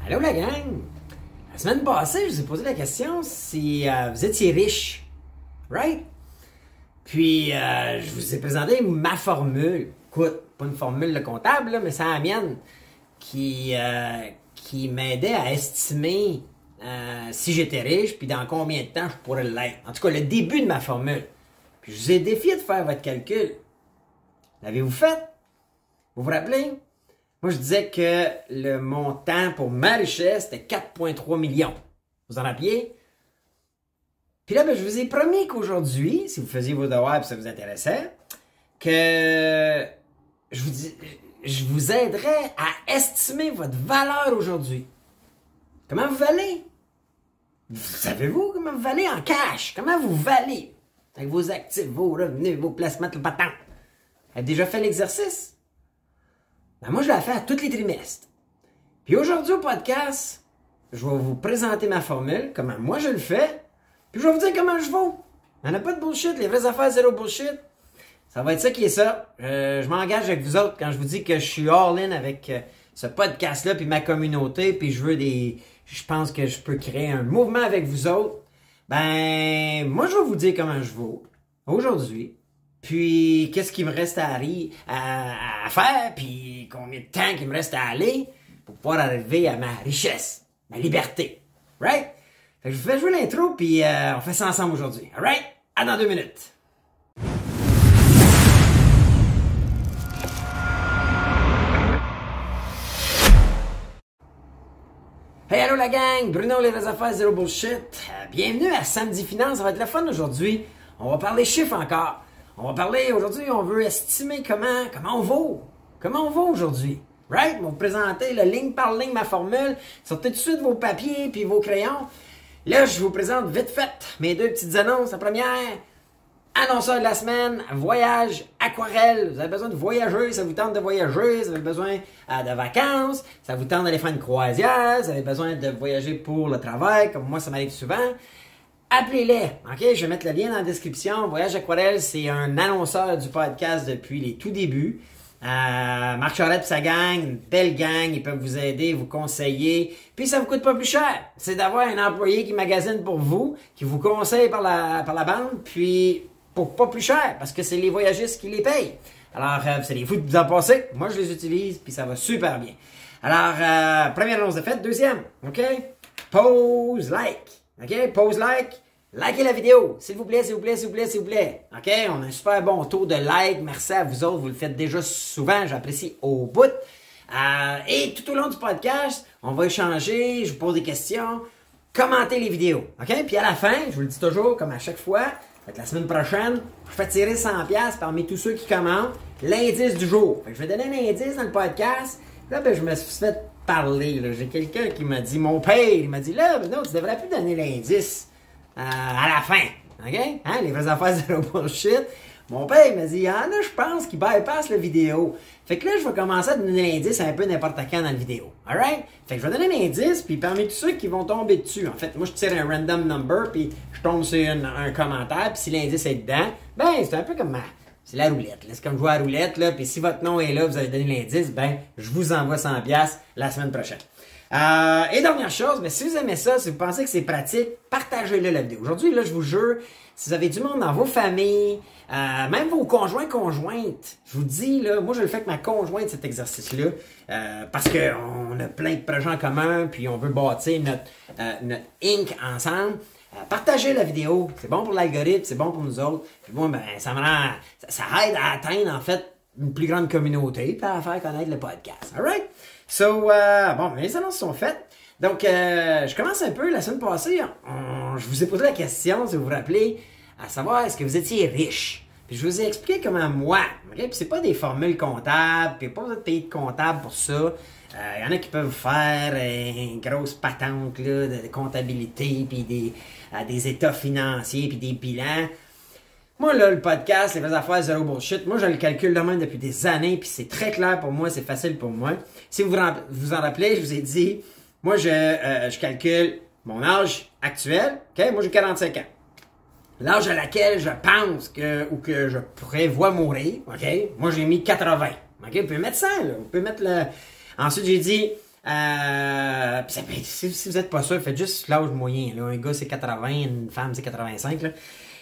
Allô la gang! La semaine passée, je vous ai posé la question si vous étiez riche. Right? Puis, je vous ai présenté ma formule. Écoute, pas une formule de comptable, là, mais c'est la mienne. Qui m'aidait à estimer si j'étais riche, puis dans combien de temps je pourrais l'être. En tout cas, le début de ma formule. Puis, je vous ai défié de faire votre calcul. L'avez-vous fait? Vous vous rappelez? Moi, je disais que le montant pour ma richesse, c'était 4,3 millions. Vous en rappeliez? Puis là, je vous ai promis qu'aujourd'hui, si vous faisiez vos devoirs et ça vous intéressait, que je vous aiderais à estimer votre valeur aujourd'hui. Comment vous valez? Savez-vous comment vous valez en cash? Comment vous valez? Avec vos actifs, vos revenus, vos placements, le patent. Avez-vous déjà fait l'exercice? Ben moi, je l'ai fait à tous les trimestres. Puis aujourd'hui, au podcast, je vais vous présenter ma formule, comment moi je le fais, puis je vais vous dire comment je vaux. Il n'y en a pas de bullshit, les vraies affaires, zéro bullshit. Ça va être ça qui est ça. Je m'engage avec vous autres quand je vous dis que je suis all-in avec ce podcast-là, puis ma communauté, puis je pense que je peux créer un mouvement avec vous autres. Ben, moi, je vais vous dire comment je vaux aujourd'hui. Puis, qu'est-ce qu'il me reste à faire, puis combien de temps qu'il me reste à aller pour pouvoir arriver à ma richesse, ma liberté. Right? Fait que je vous fais jouer l'intro, puis on fait ça ensemble aujourd'hui. Alright? À dans 2 minutes. Hey, allô la gang! Bruno, les vraies affaires, zéro bullshit. Bienvenue à Samedi Finance. Ça va être le fun aujourd'hui. On va parler chiffres encore. On va parler aujourd'hui, on veut estimer comment on vaut. Comment on vaut aujourd'hui. Right? On va vous présenter le ligne par ligne ma formule. Sortez tout de suite vos papiers puis vos crayons. Là, je vous présente vite fait mes 2 petites annonces. La première, annonceur de la semaine, voyage, aquarelle. Vous avez besoin de voyager, ça vous tente de voyager, vous avez besoin de vacances, ça vous tente d'aller faire une croisière, vous avez besoin de voyager pour le travail, comme moi ça m'arrive souvent. Appelez-les, ok? Je vais mettre le lien dans la description. Voyage Aquarelle, c'est un annonceur du podcast depuis les tout débuts. Marc Charette et sa gang, une belle gang, ils peuvent vous aider, vous conseiller. Puis ça vous coûte pas plus cher. C'est d'avoir un employé qui magasine pour vous, qui vous conseille par la bande, puis pour pas plus cher, parce que c'est les voyagistes qui les payent. Alors, c'est les fous de vous en passer. Moi, je les utilise, puis ça va super bien. Alors, première annonce de fête. Deuxième, ok? Pause like. OK? Pause like. Likez la vidéo. S'il vous plaît, s'il vous plaît, s'il vous plaît, s'il vous plaît. OK? On a un super bon taux de like. Merci à vous autres. Vous le faites déjà souvent. J'apprécie au bout. Et tout au long du podcast, on va échanger. Je vous pose des questions. Commentez les vidéos. OK? Puis à la fin, je vous le dis toujours, comme à chaque fois, la semaine prochaine, je fais tirer 100$ parmi tous ceux qui commentent l'indice du jour. Fait que je vais donner un indice dans le podcast. Là, je me suis fait parler. J'ai quelqu'un qui m'a dit, mon père, il m'a dit, là, non, tu devrais plus donner l'indice à la fin. OK? Hein? Les vraies affaires, zéro bullshit. Mon père, il m'a dit, ah là, je pense qu'il bypass la vidéo. Fait que là, je vais commencer à donner l'indice un peu n'importe quand dans la vidéo. Alright? Fait que je vais donner un indice, puis parmi tous ceux qui vont tomber dessus, en fait, moi, je tire un random number, puis je tombe sur un commentaire, puis si l'indice est dedans, ben, c'est un peu comme c'est la roulette. C'est comme jouer à la roulette, là. Puis si votre nom est là, vous avez donné l'indice, ben, je vous envoie 100$ la semaine prochaine. Et dernière chose, mais si vous aimez ça, si vous pensez que c'est pratique, partagez-le la vidéo. Aujourd'hui, là, je vous jure, si vous avez du monde dans vos familles, même vos conjointes, je vous dis, là, moi, je le fais avec ma conjointe, cet exercice-là, parce qu'on a plein de projets en commun, puis on veut bâtir notre Inc. ensemble. Partagez la vidéo, c'est bon pour l'algorithme, c'est bon pour nous autres. Puis moi, ben, ça aide à atteindre, en fait, une plus grande communauté, puis à faire connaître le podcast. Alright? So, bon, les annonces sont faites. Donc, je commence un peu. La semaine passée, je vous ai posé la question, si vous vous rappelez, à savoir, est-ce que vous étiez riche? Puis je vous ai expliqué comment moi, okay? Puis c'est pas des formules comptables, puis pas besoin de payer de comptable pour ça. Il y en a qui peuvent faire une grosse patente là, de comptabilité, puis des états financiers, puis des bilans. Moi, là, le podcast, les vraies affaires, zéro bullshit, moi, je le calcule de même depuis des années, puis c'est très clair pour moi, c'est facile pour moi. Si vous vous en rappelez, je vous ai dit, moi, je calcule mon âge actuel, ok? Moi, j'ai 45 ans. L'âge à laquelle je pense que je prévois mourir, ok? Moi, j'ai mis 80, ok? Vous pouvez mettre 100, là. Vous pouvez mettre le... Ensuite, j'ai dit, Si vous n'êtes pas sûr, faites juste l'âge moyen. Là. Un gars, c'est 80, une femme, c'est 85. Là.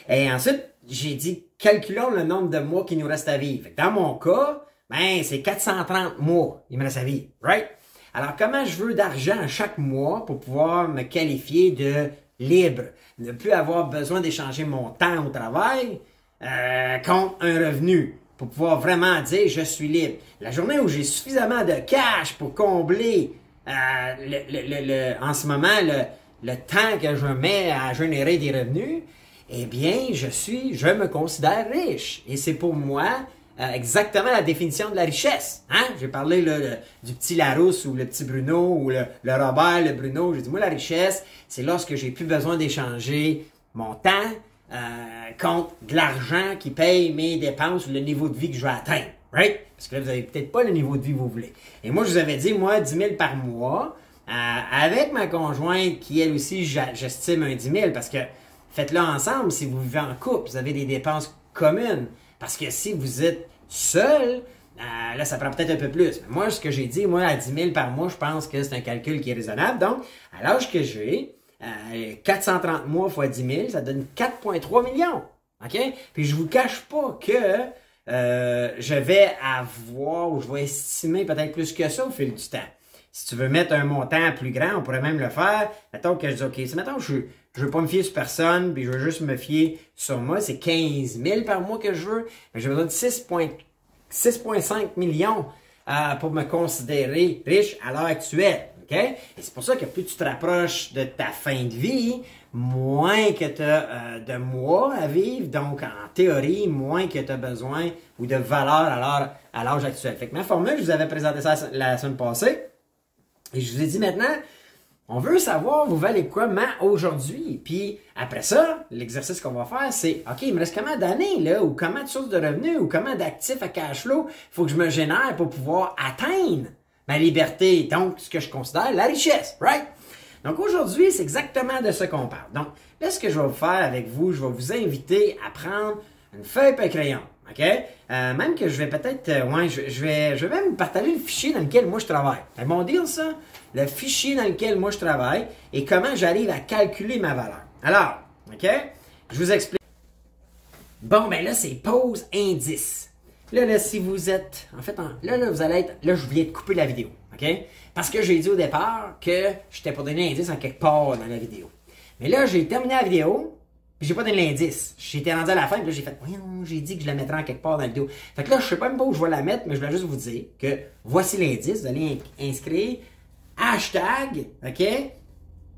Et ensuite, j'ai dit, calculons le nombre de mois qu'il nous reste à vivre. Fait que dans mon cas, ben, c'est 430 mois il me reste à vivre. Right? Alors, comment je veux d'argent chaque mois pour pouvoir me qualifier de libre? Ne plus avoir besoin d'échanger mon temps au travail contre un revenu. Pour pouvoir vraiment dire je suis libre. La journée où j'ai suffisamment de cash pour combler en ce moment le temps que je mets à générer des revenus, eh bien, je me considère riche. Et c'est pour moi exactement la définition de la richesse. Hein? J'ai parlé là, du petit Larousse ou le petit Bruno ou le Robert, le Bruno. J'ai dit, moi, la richesse, c'est lorsque j'ai plus besoin d'échanger mon temps contre de l'argent qui paye mes dépenses ou le niveau de vie que je vais atteindre. Right? Parce que là, vous n'avez peut-être pas le niveau de vie que vous voulez. Et moi, je vous avais dit, moi, 10 000 par mois, avec ma conjointe qui, elle aussi, j'estime un 10 000 parce que faites-le ensemble si vous vivez en couple, vous avez des dépenses communes. Parce que si vous êtes seul, là, ça prend peut-être un peu plus. Mais moi, ce que j'ai dit, moi, à 10 000 par mois, je pense que c'est un calcul qui est raisonnable. Donc, à l'âge que j'ai, 430 mois fois 10 000, ça donne 4,3 millions. OK? Puis je vous cache pas que je vais avoir, ou je vais estimer peut-être plus que ça au fil du temps. Si tu veux mettre un montant plus grand, on pourrait même le faire. Mettons que je dis, OK, si mettons je veux pas me fier sur personne, puis je veux juste me fier sur moi, c'est 15 000 par mois que je veux, mais j'ai besoin de 6,5 millions pour me considérer riche à l'heure actuelle. Okay? Et c'est pour ça que plus tu te rapproches de ta fin de vie, moins que tu as de mois à vivre, donc en théorie, moins que tu as besoin ou de valeur à l'âge actuel. Fait que ma formule, je vous avais présenté ça la semaine passée, et je vous ai dit maintenant, on veut savoir vous valez quoi aujourd'hui. Puis après ça, l'exercice qu'on va faire, c'est OK, il me reste combien d'années là, ou combien de sources de revenus, ou combien d'actifs à cash flow, il faut que je me génère pour pouvoir atteindre ma liberté, donc ce que je considère la richesse, right? Donc aujourd'hui, c'est exactement de ce qu'on parle. Donc là, ce que je vais vous faire avec vous, je vais vous inviter à prendre une feuille et un crayon, OK? Même que je vais peut-être, je vais même partager le fichier dans lequel moi je travaille. C'est bon dire ça? Le fichier dans lequel moi je travaille et comment j'arrive à calculer ma valeur. Alors, OK? Je vous explique. Bon, ben là, c'est pause indice. Là, si vous êtes, en fait, là, vous allez être, là, je viens de couper la vidéo, OK? Parce que j'ai dit au départ que j'étais pour donner un indice en quelque part dans la vidéo. Mais là, j'ai terminé la vidéo, puis j'ai pas donné l'indice. J'étais rendu à la fin, puis là, j'ai fait, voyons, j'ai dit que je la mettrais en quelque part dans la vidéo. Fait que là, je sais pas même pas où je vais la mettre, mais je voulais juste vous dire que voici l'indice. Vous allez inscrire hashtag, OK?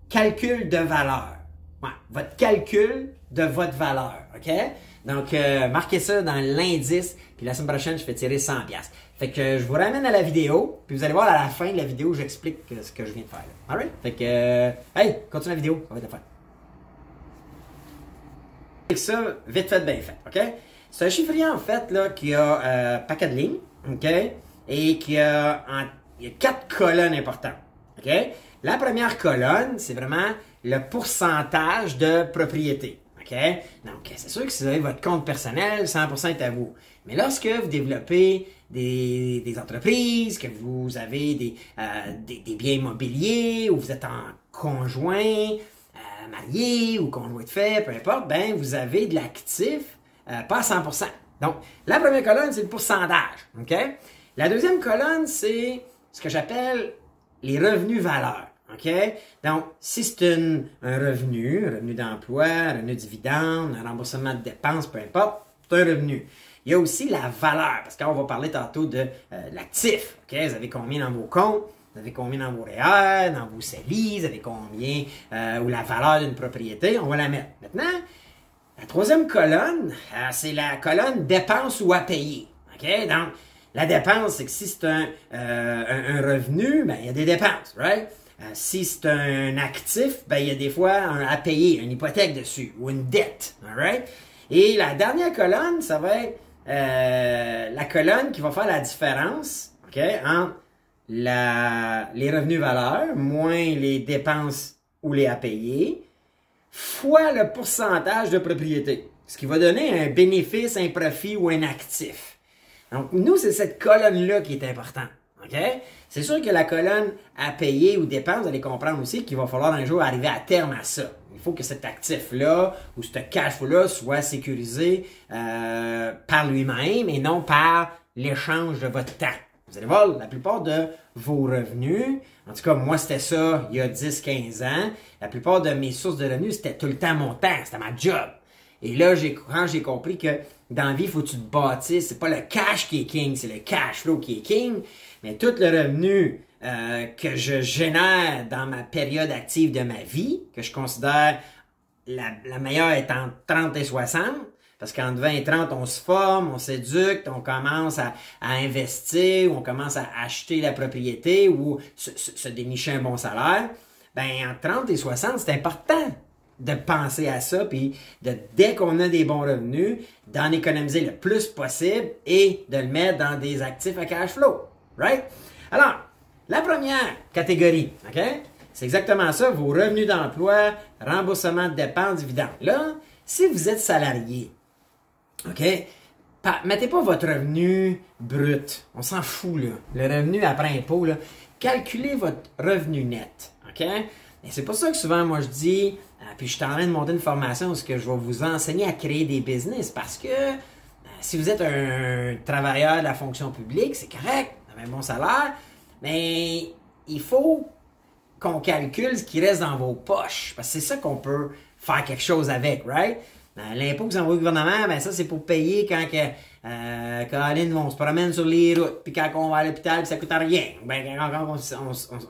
Calcul de valeur. Ouais, votre calcul de votre valeur, OK? Donc, marquez ça dans l'indice, puis la semaine prochaine, je fais tirer 100$. Fait que je vous ramène à la vidéo, puis vous allez voir à la fin de la vidéo, j'explique ce que je viens de faire. Là. Alright? Fait que, hey, continue la vidéo, ça va être le fun. Avec ça, vite fait, bien fait, OK? C'est un chiffrier, en fait, là, qui a un paquet de lignes, OK? Et il y a 4 colonnes importantes, OK? La première colonne, c'est vraiment le pourcentage de propriété. OK? Donc, c'est sûr que si vous avez votre compte personnel, 100% est à vous. Mais lorsque vous développez des entreprises, que vous avez des biens immobiliers, ou vous êtes en conjoint, marié ou conjoint de fait, peu importe, ben vous avez de l'actif, pas à 100%. Donc, la première colonne, c'est le pourcentage. OK? La deuxième colonne, c'est ce que j'appelle les revenus valeurs. OK? Donc, si c'est un revenu d'emploi, un revenu de dividende, un remboursement de dépenses, peu importe, c'est un revenu. Il y a aussi la valeur, parce qu'on va parler tantôt de l'actif. OK? Vous avez combien dans vos comptes? Vous avez combien dans vos REER, dans vos CELI? Vous avez combien, ou la valeur d'une propriété? On va la mettre. Maintenant, la troisième colonne, c'est la colonne dépenses ou à payer. OK? Donc, la dépense, c'est que si c'est un revenu, ben, il y a des dépenses, right? Si c'est un actif, ben, il y a des fois un à payer, une hypothèque dessus, ou une dette, alright? Et la dernière colonne, ça va être la colonne qui va faire la différence, OK, entre les revenus valeurs, moins les dépenses ou les à payer, fois le pourcentage de propriété. Ce qui va donner un bénéfice, un profit ou un actif. Donc, nous, c'est cette colonne-là qui est importante. OK? C'est sûr que la colonne à payer ou dépenses, vous allez comprendre aussi qu'il va falloir un jour arriver à terme à ça. Il faut que cet actif-là ou ce cash flow-là soit sécurisé par lui-même et non par l'échange de votre temps. Vous allez voir, la plupart de vos revenus, en tout cas, moi, c'était ça il y a 10-15 ans, la plupart de mes sources de revenus, c'était tout le temps mon temps, c'était ma job. Et là, quand j'ai compris que dans la vie, il faut que tu te bâtisses, c'est pas le cash qui est king, c'est le cash flow qui est king, mais tout le revenu que je génère dans ma période active de ma vie, que je considère la meilleure est entre 30 et 60, parce qu'entre 20 et 30, on se forme, on s'éduque, on commence à investir, on commence à acheter la propriété ou se dénicher un bon salaire. Ben, entre 30 et 60, c'est important de penser à ça, puis dès qu'on a des bons revenus, d'en économiser le plus possible et de le mettre dans des actifs à cash flow. Right? Alors, la première catégorie, OK? C'est exactement ça, vos revenus d'emploi, remboursement de dépenses, dividendes. Là, si vous êtes salarié, OK? Mettez pas votre revenu brut. On s'en fout, là. Le revenu après impôt, là. Calculez votre revenu net, OK? Et c'est pour ça que souvent, moi, je dis, puis je suis en train de monter une formation où je vais vous enseigner à créer des business parce que si vous êtes un travailleur de la fonction publique, c'est correct, vous avez un bon salaire, mais il faut qu'on calcule ce qui reste dans vos poches parce que c'est ça qu'on peut faire quelque chose avec, right? L'impôt que vous envoyez au gouvernement, ben ça, c'est pour payer quand Colin, on se promène sur les routes, puis quand on va à l'hôpital, puis ça coûte rien. Ben, quand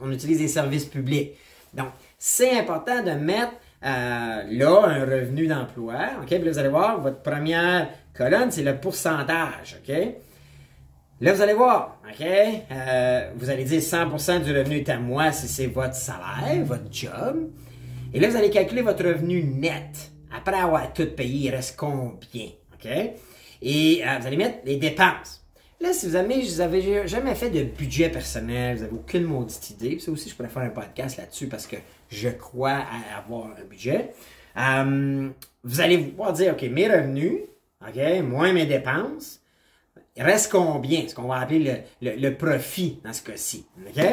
on utilise des services publics. Donc, c'est important de mettre là un revenu d'emploi. OK? Puis là, vous allez voir, votre première colonne, c'est le pourcentage. OK? Là, vous allez voir, OK? Vous allez dire 100% du revenu est à moi si c'est votre salaire, votre job. Et là, vous allez calculer votre revenu net. Après avoir tout payé, il reste combien? OK? Et vous allez mettre les dépenses. Là, si vous avez jamais fait de budget personnel, vous n'avez aucune maudite idée, puis ça aussi, je pourrais faire un podcast là-dessus parce que je crois à avoir un budget. Vous allez pouvoir dire, OK, mes revenus, OK, moins mes dépenses, il reste combien? Ce qu'on va appeler le profit dans ce cas-ci. OK?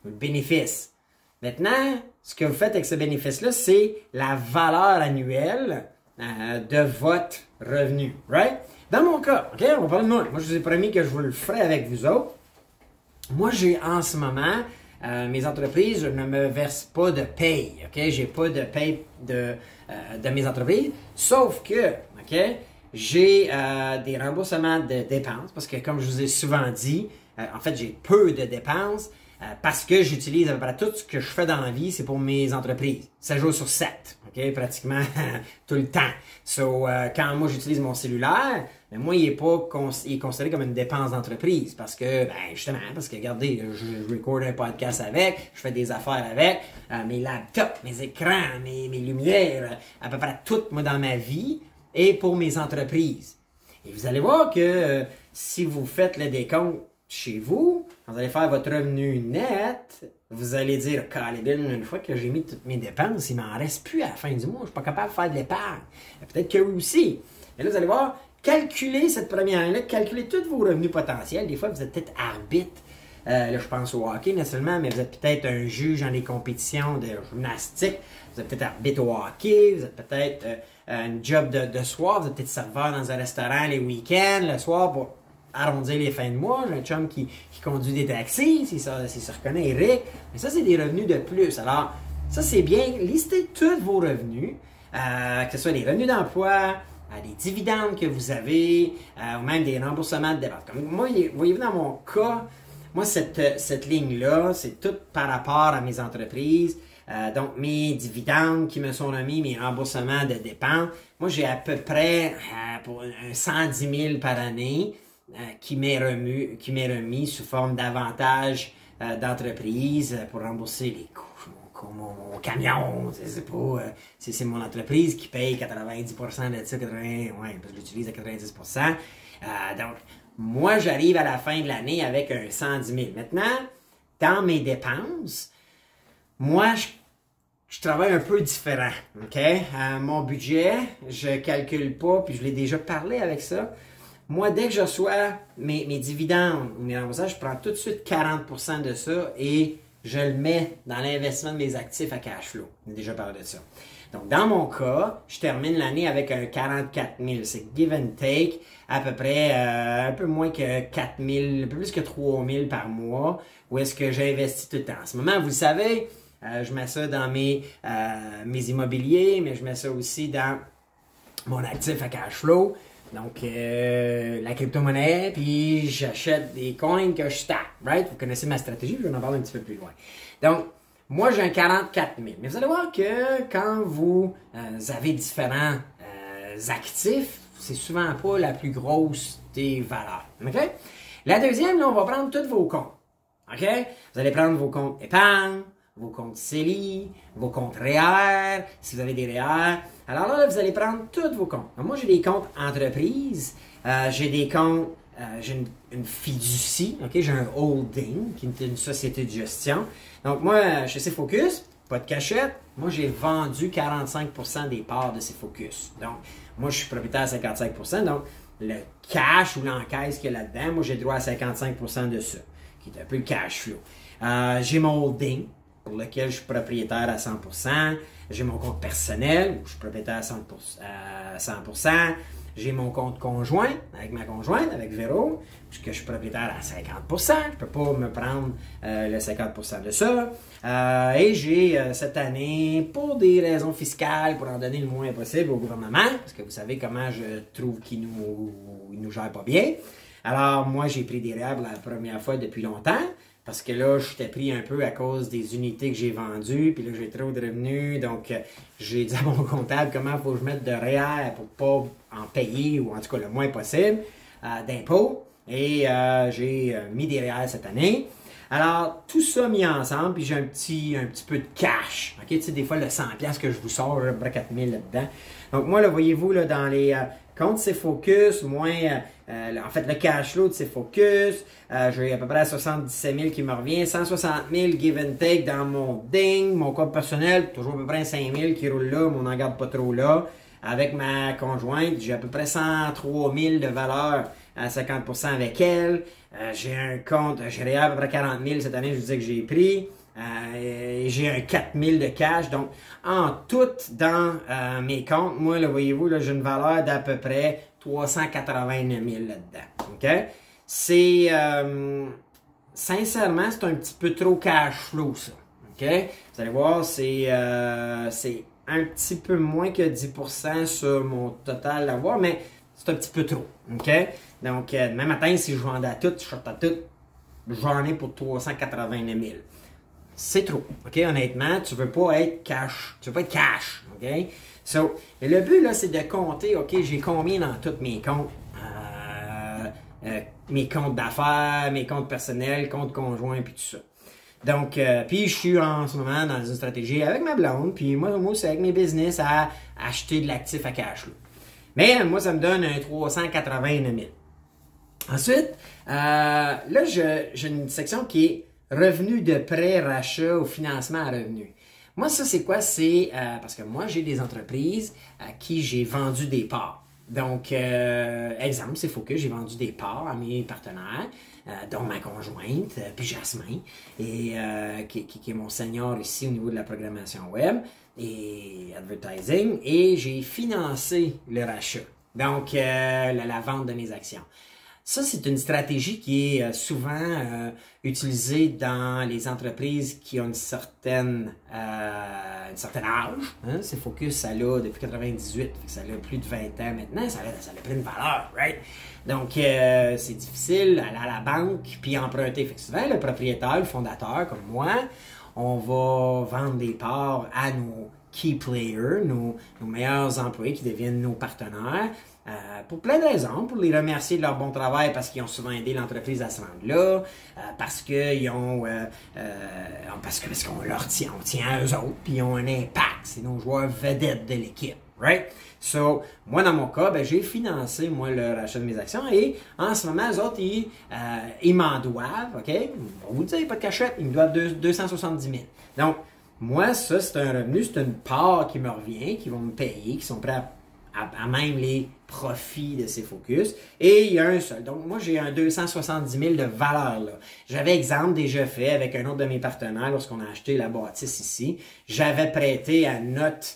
Le bénéfice. Maintenant, ce que vous faites avec ce bénéfice-là, c'est la valeur annuelle de votre revenu. Right? Dans mon cas, OK, on va parler de moi. Moi, je vous ai promis que je vous le ferai avec vous autres. Moi, j'ai en ce moment, mes entreprises ne me versent pas de paye. OK? J'ai pas de paye de mes entreprises. Sauf que, OK, j'ai des remboursements de dépenses parce que, comme je vous ai souvent dit, en fait, j'ai peu de dépenses. Parce que j'utilise à peu près tout ce que je fais dans la vie, c'est pour mes entreprises. 7 jours sur 7, OK? Pratiquement tout le temps. So, quand moi j'utilise mon cellulaire, ben moi, il est considéré comme une dépense d'entreprise. Parce que, justement, regardez, je record un podcast avec, je fais des affaires avec, mes laptops, mes écrans, mes lumières, à peu près tout, moi, dans ma vie, et pour mes entreprises. Et vous allez voir que si vous faites le décompte chez vous, quand vous allez faire votre revenu net, vous allez dire, Calibin, une fois que j'ai mis toutes mes dépenses, il m'en reste plus à la fin du mois, je ne suis pas capable de faire de l'épargne. Peut-être que vous aussi. Et là, vous allez voir, calculez cette première-là, calculez tous vos revenus potentiels. Des fois, vous êtes peut-être arbitre. Là, je pense au hockey, naturellement, mais vous êtes peut-être un juge dans les compétitions de gymnastique. Vous êtes peut-être arbitre au hockey. Vous êtes peut-être un job de soir. Vous êtes peut-être serveur dans un restaurant les week-ends, le soir, pour arrondir les fins de mois. J'ai un chum qui conduit des taxis, si ça reconnaît, Eric. Mais ça, c'est des revenus de plus. Alors, ça, c'est bien. Listez tous vos revenus, que ce soit des revenus d'emploi, des dividendes que vous avez, ou même des remboursements de dépenses. Comme moi, voyez-vous, dans mon cas, moi, cette ligne-là, c'est tout par rapport à mes entreprises. Donc, mes dividendes qui me sont remis, mes remboursements de dépenses. Moi, j'ai à peu près pour 110 000 par année qui m'est remis sous forme d'avantages d'entreprise pour rembourser les coûts. Mon camion, c'est mon entreprise qui paye 90% de ça, parce que je l'utilise à 90%. Donc, moi, j'arrive à la fin de l'année avec un 110 000. Maintenant, dans mes dépenses, moi, je travaille un peu différent. OK? Mon budget, je calcule pas, puis je l'ai déjà parlé avec ça. moi, dès que je reçois mes dividendes ou mes remboursages, je prends tout de suite 40% de ça et je le mets dans l'investissement de mes actifs à cash flow. On a déjà parlé de ça. Donc, dans mon cas, je termine l'année avec un 44 000. C'est give and take à peu près un peu moins que 4 000, un peu plus que 3 000 par mois, où est-ce que j'investis tout le temps. En ce moment, vous le savez, je mets ça dans mes immobiliers, mais je mets ça aussi dans mon actif à cash flow. Donc, la crypto-monnaie, puis j'achète des coins que je stack, right? Vous connaissez ma stratégie, je vais en parler un petit peu plus loin. Donc, moi, j'ai un 44 000. Mais vous allez voir que quand vous avez différents actifs, c'est souvent pas la plus grosse des valeurs. OK? La deuxième, là, on va prendre tous vos comptes. OK? Vous allez prendre vos comptes épargne, vos comptes CELI, vos comptes REER, si vous avez des REER. Alors là, vous allez prendre tous vos comptes. Donc, moi, j'ai des comptes entreprises, j'ai des comptes, j'ai une fiducie, OK? J'ai un holding, qui est une société de gestion. Donc, moi, chez C-Focus, pas de cachette, moi, j'ai vendu 45% des parts de C-Focus. Donc, moi, je suis propriétaire à 55%. Donc, le cash ou l'encaisse qu'il y a là-dedans, moi, j'ai droit à 55% de ça, qui est un peu le cash flow. J'ai mon holding, pour lequel je suis propriétaire à 100%. J'ai mon compte personnel, où je suis propriétaire à 100%. J'ai mon compte conjoint, avec ma conjointe, avec Véro, puisque je suis propriétaire à 50%. Je ne peux pas me prendre le 50% de ça. Et j'ai cette année, pour des raisons fiscales, pour en donner le moins possible au gouvernement, parce que vous savez comment je trouve qu'il nous gère pas bien. Alors, moi, j'ai pris des REER pour la première fois depuis longtemps. Parce que là, je t'ai pris un peu à cause des unités que j'ai vendues, puis là, j'ai trop de revenus. Donc, j'ai dit à mon comptable comment il faut que je mette de REER pour pas en payer, ou en tout cas le moins possible, d'impôts. Et j'ai mis des REER cette année. Alors, tout ça mis ensemble, puis j'ai un petit peu de cash. OK? Tu sais, des fois, le 100$ que je vous sors, je prends 4 000 là-dedans. Donc, moi, là, voyez-vous, là, dans les comptes C-Focus, moins, en fait, le cash flow de C-Focus, j'ai à peu près 77 000 qui me revient, 160 000 give and take dans mon ding, mon compte personnel, toujours à peu près 5 000 qui roule là, mais on n'en garde pas trop là. Avec ma conjointe, j'ai à peu près 103 000 de valeur à 50% avec elle. J'ai un compte, j'ai à peu près 40 000 cette année, je vous disais que j'ai pris. J'ai un 4 000 de cash. Donc, en tout, dans mes comptes, moi, là, voyez-vous, là, j'ai une valeur d'à peu près 389 000 là-dedans. OK? C'est, sincèrement, c'est un petit peu trop cash flow, ça. OK? Vous allez voir, c'est un petit peu moins que 10% sur mon total à voir, mais c'est un petit peu trop. OK? Donc, demain matin, si je vendais à tout, je sortais à tout, j'en ai pour 389 000. C'est trop, OK? Honnêtement, tu veux pas être cash. Tu veux pas être cash, OK? So, le but, là, c'est de compter, OK, j'ai combien dans tous mes comptes? Mes comptes d'affaires, mes comptes personnels, comptes conjoints, puis tout ça. Donc, puis je suis en ce moment dans une stratégie avec ma blonde, puis moi c'est avec mes business à acheter de l'actif à cash flow. Mais moi, ça me donne un 389 000. Ensuite, là, j'ai une section qui est revenus de prêt, rachat ou financement à revenus. Moi, ça, c'est quoi? C'est parce que moi, j'ai des entreprises à qui j'ai vendu des parts. Donc, exemple, c'est Focus, j'ai vendu des parts à mes partenaires, dont ma conjointe, puis Jasmin, et, qui est mon senior ici au niveau de la programmation web et advertising, et j'ai financé le rachat, donc la vente de mes actions. Ça, c'est une stratégie qui est souvent utilisée dans les entreprises qui ont une certaine âge. Hein? C'est Focus, ça l'a depuis 98, ça a plus de 20 ans maintenant, ça a pris une valeur, right? Donc, c'est difficile d'aller à la banque puis emprunter. Fait que souvent, le propriétaire, le fondateur, comme moi, on va vendre des parts à nos key players, nos meilleurs employés qui deviennent nos partenaires, pour plein de raisons, pour les remercier de leur bon travail parce qu'ils ont souvent aidé l'entreprise à se rendre là, parce qu'on leur tient, on tient à eux autres, puis ils ont un impact, c'est nos joueurs vedettes de l'équipe, right? So, moi dans mon cas, ben, j'ai financé moi le rachat de mes actions et en ce moment, eux autres, ils m'en doivent, ok? On vous le dit, pas de cachette, ils me doivent 270 000. Donc, moi, ça, c'est un revenu, c'est une part qui me revient, qui vont me payer, qui sont prêts à même les profits de ces focus. Et il y a un seul. Donc, moi, j'ai un 270 000 de valeur là. J'avais, exemple, déjà fait avec un autre de mes partenaires lorsqu'on a acheté la bâtisse ici. J'avais prêté à notre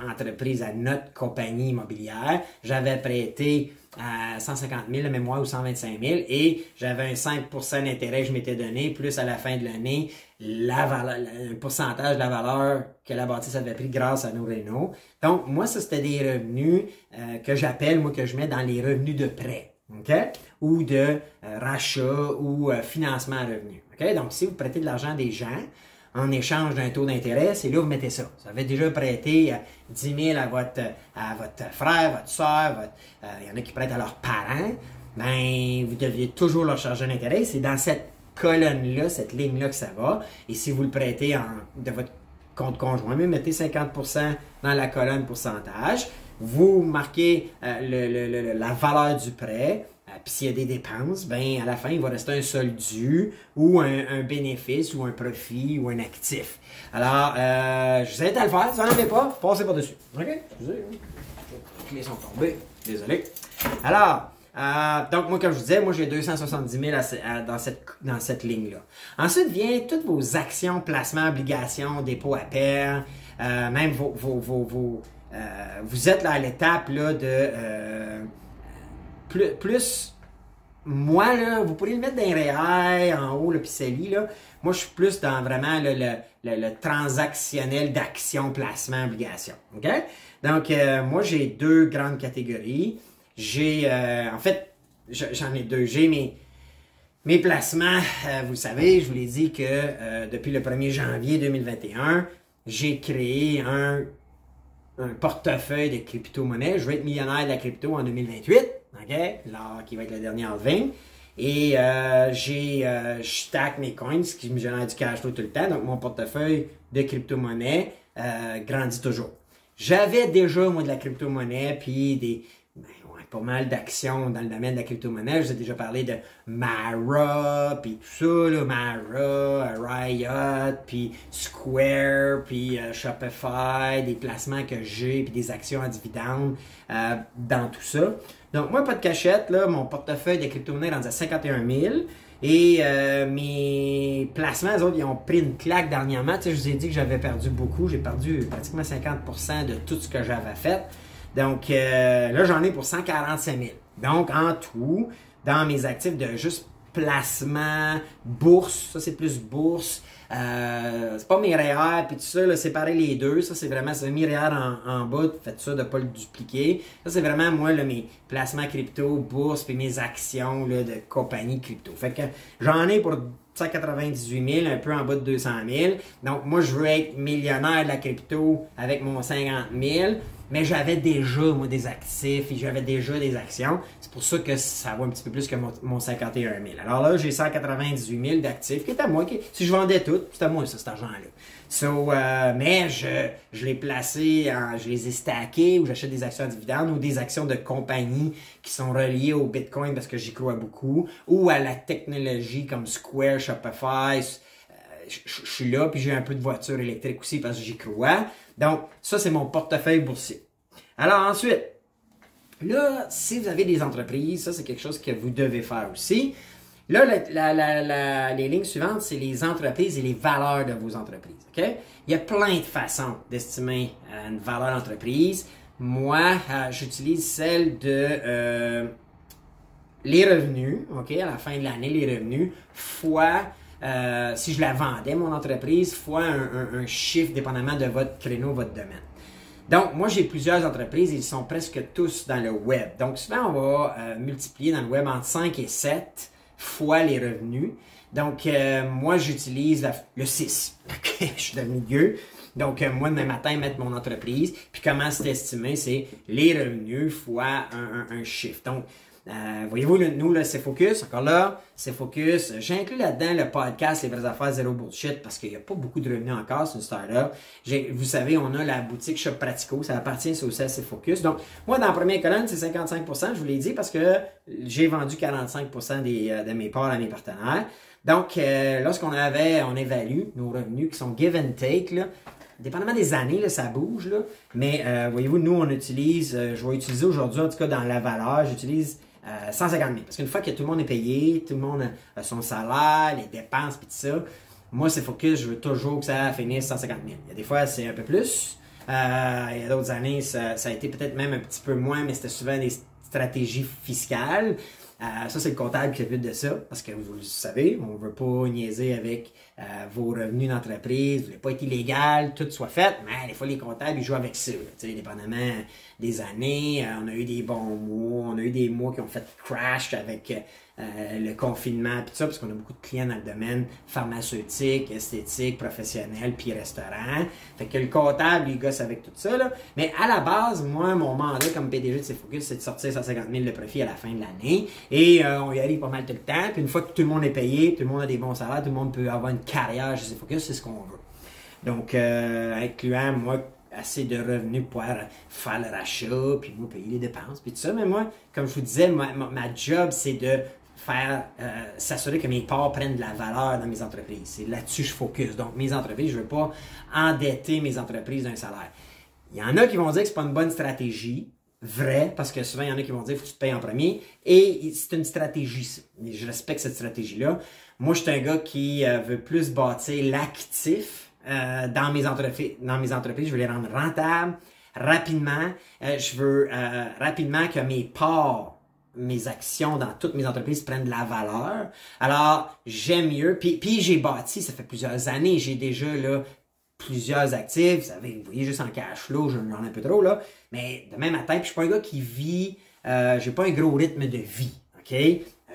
entreprise, à notre compagnie immobilière. J'avais prêté à 150 000 de mémoire ou 125 000 et j'avais un 5 d'intérêt que je m'étais donné, plus à la fin de l'année, un pourcentage de la valeur que la bâtisse avait pris grâce à nos rénaux. Donc, moi, ça, c'était des revenus que j'appelle, moi, que je mets dans les revenus de prêt, OK? Ou de rachat ou financement à revenus, OK? Donc, si vous prêtez de l'argent à des gens, en échange d'un taux d'intérêt, c'est là que vous mettez ça. Vous avez déjà prêté 10 000 à votre frère, votre soeur, il y en a qui prêtent à leurs parents, ben vous deviez toujours leur charger un intérêt. C'est dans cette colonne-là, cette ligne-là que ça va. Et si vous le prêtez de votre compte conjoint, mais mettez 50% dans la colonne pourcentage, vous marquez la valeur du prêt. Puis s'il y a des dépenses, ben à la fin, il va rester un solde dû ou un bénéfice ou un profit ou un actif. Alors, je vous invite à le faire. Si vous n'en avez pas, passez par-dessus. OK? Excusez. Les clés sont tombées. Désolé. Alors, donc moi, comme je vous disais, moi j'ai 270 000 dans cette ligne-là. Ensuite vient toutes vos actions, placements, obligations, dépôts à pair, même vous êtes là à l'étape là, de... plus moi, là, vous pourriez le mettre dans les REER, en haut, le PCLI, là. Moi, je suis plus dans vraiment le transactionnel d'action, placement, obligation. OK? Donc, moi, j'ai deux grandes catégories. J'ai, en fait, j'en ai deux. J'ai mes placements, vous savez, je vous l'ai dit que depuis le 1er janvier 2021, j'ai créé un portefeuille de crypto-monnaies. Je vais être millionnaire de la crypto en 2028, OK? Là, qui va être le dernier halving. Et je stack mes coins, ce qui me génère du cash flow tout le temps. Donc, mon portefeuille de crypto-monnaies grandit toujours. J'avais déjà, moi, de la crypto-monnaie, puis pas mal d'actions dans le domaine de la crypto-monnaie. Je vous ai déjà parlé de Mara, puis tout ça, là, Mara, Riot, puis Square, puis Shopify, des placements que j'ai, puis des actions à dividendes dans tout ça. Donc, moi, pas de cachette, là, mon portefeuille de crypto-monnaie est rendu à 51 000. Et mes placements, eux autres, ils ont pris une claque dernièrement. Tu sais, je vous ai dit que j'avais perdu beaucoup. J'ai perdu pratiquement 50% de tout ce que j'avais fait. Donc, là, j'en ai pour 145 000. Donc, en tout, dans mes actifs de juste placement, bourse, ça c'est plus bourse, c'est pas mes REER, puis tout ça, là, séparer les deux, ça c'est vraiment, c'est mis REER en bas, faites ça de pas le dupliquer. Ça c'est vraiment, moi, là, mes placements crypto, bourse, puis mes actions là, de compagnie crypto. Fait que j'en ai pour 198 000, un peu en bas de 200 000. Donc, moi, je veux être millionnaire de la crypto avec mon 50 000. Mais j'avais déjà, moi, des actifs et j'avais déjà des actions. C'est pour ça que ça vaut un petit peu plus que mon 51 000. Alors là, j'ai 198 000 d'actifs qui est à moi. Si je vendais tout, c'est à moi, ça, cet argent-là. Mais je l'ai placé, je les ai stackés ou j'achète des actions à dividendes ou des actions de compagnie qui sont reliées au Bitcoin parce que j'y crois beaucoup ou à la technologie comme Square, Shopify. Je suis là, puis j'ai un peu de voiture électrique aussi parce que j'y crois. Donc, ça, c'est mon portefeuille boursier. Alors ensuite, là, si vous avez des entreprises, ça, c'est quelque chose que vous devez faire aussi. Là, les lignes suivantes, c'est les entreprises et les valeurs de vos entreprises. OK? Il y a plein de façons d'estimer une valeur d'entreprise. Moi, j'utilise celle de les revenus, OK? À la fin de l'année, les revenus, fois... si je la vendais, mon entreprise, fois un chiffre dépendamment de votre créneau, votre domaine. Donc, moi, j'ai plusieurs entreprises et ils sont presque tous dans le web. Donc, souvent, on va multiplier dans le web entre 5 et 7 fois les revenus. Donc, moi, j'utilise le 6. Okay? Je suis dans le milieu. Donc, moi, demain matin, mettre mon entreprise. Puis, comment c'est estimé? C'est les revenus fois un chiffre. Donc, voyez-vous, nous, là, c'est Focus. Encore là, c'est Focus. J'inclus là-dedans le podcast Les vraies affaires zéro bullshit parce qu'il n'y a pas beaucoup de revenus encore. C'est une startup. Vous savez, on a la boutique Shop Pratico. Ça appartient au C'est Focus. Donc, moi, dans la première colonne, c'est 55%. Je vous l'ai dit parce que j'ai vendu 45% de mes parts à mes partenaires. Donc, lorsqu'on évalue nos revenus qui sont give and take, là, dépendamment des années, là, ça bouge, là. Mais voyez-vous, nous, on utilise, je vais utiliser aujourd'hui, en tout cas dans la valeur, j'utilise 150 000. Parce qu'une fois que tout le monde est payé, tout le monde a son salaire, les dépenses, puis tout ça, moi, c'est focus, je veux toujours que ça finisse 150 000. Il y a des fois, c'est un peu plus. Il y a d'autres années, ça a été peut-être même un petit peu moins, mais c'était souvent des stratégies fiscales. Ça, c'est le comptable qui s'occupe de ça, parce que vous le savez, on ne veut pas niaiser avec vos revenus d'entreprise, vous ne voulez pas être illégal, tout soit fait, mais des fois, les comptables, ils jouent avec ça. Dépendamment des années, on a eu des bons mois, on a eu des mois qui ont fait crash avec le confinement, puis tout ça, parce qu'on a beaucoup de clients dans le domaine pharmaceutique, esthétique, professionnel, puis restaurant. Fait que le comptable, il gosse avec tout ça, là. Mais à la base, moi, mon mandat comme PDG de C-Focus, c'est de sortir 150 000 de profit à la fin de l'année. Et on y arrive pas mal tout le temps. Puis une fois que tout le monde est payé, tout le monde a des bons salaires, tout le monde peut avoir une carrière chez C-Focus, c'est ce qu'on veut. Donc, incluant, moi, assez de revenus pour pouvoir faire le rachat, puis moi, payer les dépenses, puis tout ça. Mais moi, comme je vous disais, ma job, c'est de faire s'assurer que mes parts prennent de la valeur dans mes entreprises. C'est là-dessus que je focus. Donc, mes entreprises, je ne veux pas endetter mes entreprises d'un salaire. Il y en a qui vont dire que ce n'est pas une bonne stratégie. Vrai, parce que souvent, il y en a qui vont dire qu'il faut que tu te payes en premier. Et c'est une stratégie, ça. Je respecte cette stratégie-là. Moi, je suis un gars qui veut plus bâtir l'actif dans mes entreprises. Je veux les rendre rentables rapidement. Je veux rapidement que mes parts, mes actions dans toutes mes entreprises prennent de la valeur. Alors, j'aime mieux. Puis j'ai bâti, ça fait plusieurs années, j'ai déjà là plusieurs actifs. Vous savez, vous voyez juste en cash flow, j'en ai un peu trop là. Mais demain matin, puis je suis pas un gars qui vit, j'ai pas un gros rythme de vie, ok?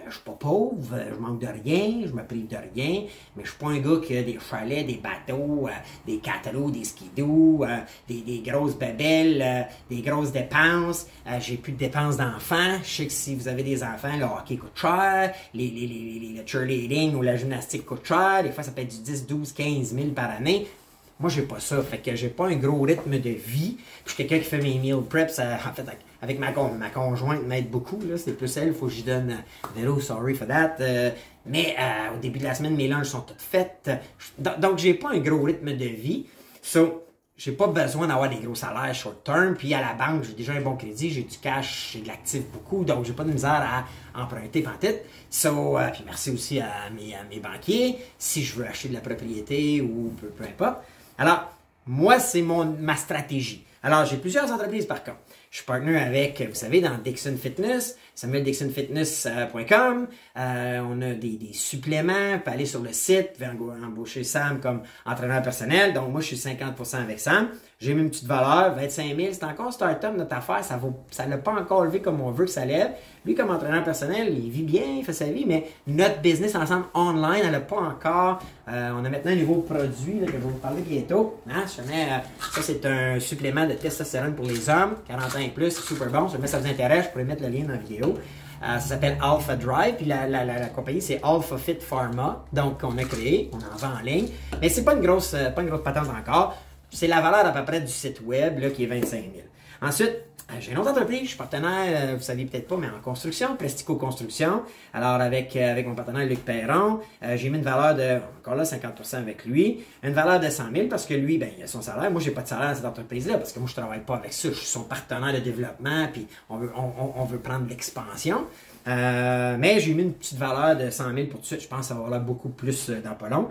Je suis pas pauvre, je manque de rien, je me prive de rien, mais je suis pas un gars qui a des chalets, des bateaux, des catalogues, des skidoo, des grosses babelles, des grosses dépenses. J'ai plus de dépenses d'enfants. Je sais que si vous avez des enfants, le hockey coûte cher, le cheerleading ou la gymnastique coûte cher. Des fois, ça peut être du 10, 12, 15 000 par année. Moi, j'ai pas ça. Fait que j'ai pas un gros rythme de vie. Puis je suis quelqu'un qui fait mes meal preps. En fait, avec ma conjointe m'aide beaucoup. C'est plus elle. Il faut que je donne vélo, sorry for that. Mais au début de la semaine, mes lunchs sont toutes faites. Donc, j'ai pas un gros rythme de vie. So, j'ai pas besoin d'avoir des gros salaires short term. Puis à la banque, j'ai déjà un bon crédit. J'ai du cash, j'ai de l'actif beaucoup. Donc, j'ai pas de misère à emprunter pantoute. So, puis merci aussi à mes banquiers. Si je veux acheter de la propriété ou peu importe. Alors, moi, c'est ma stratégie. Alors, j'ai plusieurs entreprises par contre. Je suis partenaire avec, vous savez, dans Dixon Fitness, samueldixonfitness.com. On a des suppléments. Vous pouvez aller sur le site, vous pouvez embaucher Sam comme entraîneur personnel. Donc, moi, je suis 50% avec Sam. J'ai mis une petite valeur, 25 000. C'est encore start-up, notre affaire. Ça l'a pas encore levé comme on veut que ça lève. Lui, comme entraîneur personnel, il vit bien, il fait sa vie, mais notre business ensemble online, elle n'a pas encore. On a maintenant un nouveau produit là, que je vais vous parler bientôt. Hein? Ça, c'est un supplément de testostérone pour les hommes, 40 ans et plus, c'est super bon. Si jamais ça vous intéresse, je pourrais mettre le lien dans la vidéo. Ça s'appelle Alpha Drive, puis la compagnie, c'est Alpha Fit Pharma, donc qu'on a créé, on en vend en ligne. Mais c'est pas une grosse patente encore. C'est la valeur à peu près du site web là, qui est 25 000. Ensuite, j'ai une autre entreprise, je suis partenaire, vous ne saviez peut-être pas, mais en construction, Prestico Construction. Alors, avec mon partenaire Luc Perron, j'ai mis une valeur de, encore là, 50% avec lui, une valeur de 100 000 parce que lui, ben, il a son salaire. Moi, j'ai pas de salaire dans cette entreprise-là parce que moi, je travaille pas avec ça. Je suis son partenaire de développement, puis on veut prendre l'expansion. Mais j'ai mis une petite valeur de 100 000 pour tout de suite. Je pense que ça va avoir beaucoup plus dans pas long.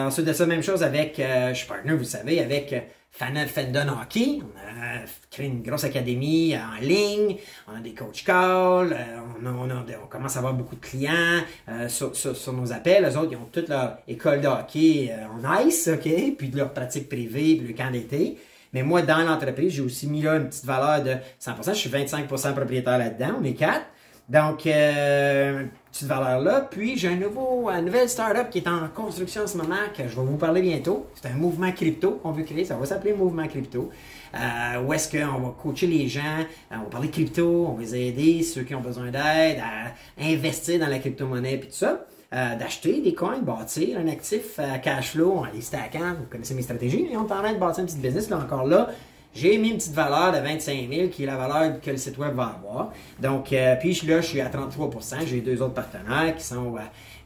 Ensuite de ça, même chose avec, je suis partenaire, vous le savez, avec Fendon Hockey. On a créé une grosse académie en ligne, on a des coach calls, on commence à avoir beaucoup de clients sur nos appels. Eux autres, ils ont toute leur école de hockey en ice, OK, puis de leur pratique privée, puis le camp d'été. Mais moi, dans l'entreprise, j'ai aussi mis là une petite valeur de 100%. Je suis 25% propriétaire là-dedans, on est 4. Donc, petite valeur là. Puis, j'ai une nouvelle startup qui est en construction en ce moment, que je vais vous parler bientôt. C'est un mouvement crypto qu'on veut créer. Ça va s'appeler Mouvement Crypto. Où est-ce qu'on va coacher les gens, on va parler crypto, on va les aider, ceux qui ont besoin d'aide, à investir dans la crypto-monnaie et tout ça. D'acheter des coins, de bâtir un actif à cash flow en les stackant. Vous connaissez mes stratégies. Et on est en train de bâtir une petite business. Là, encore là, j'ai mis une petite valeur de 25 000 qui est la valeur que le site web va avoir. Donc, puis là, je suis à 33%. J'ai deux autres partenaires qui sont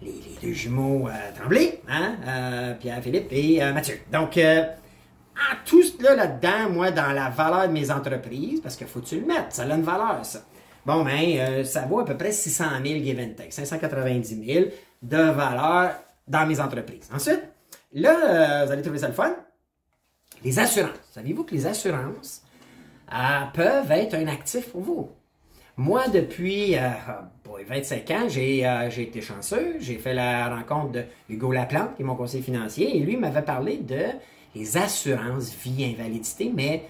les deux jumeaux Tremblay, hein? Pierre-Philippe et Mathieu. Donc, tout là-dedans, moi, dans la valeur de mes entreprises, parce qu'il faut que tu le mettes, ça a une valeur, ça. Bon, ben, ça vaut à peu près 600 000 give and take, 590 000 de valeur dans mes entreprises. Ensuite, là, vous allez trouver ça le fun. Les assurances. Savez-vous que les assurances peuvent être un actif pour vous? Moi, depuis 25 ans, j'ai été chanceux. J'ai fait la rencontre de Hugo Laplante, qui est mon conseiller financier, et lui m'avait parlé de les assurances vie invalidité, mais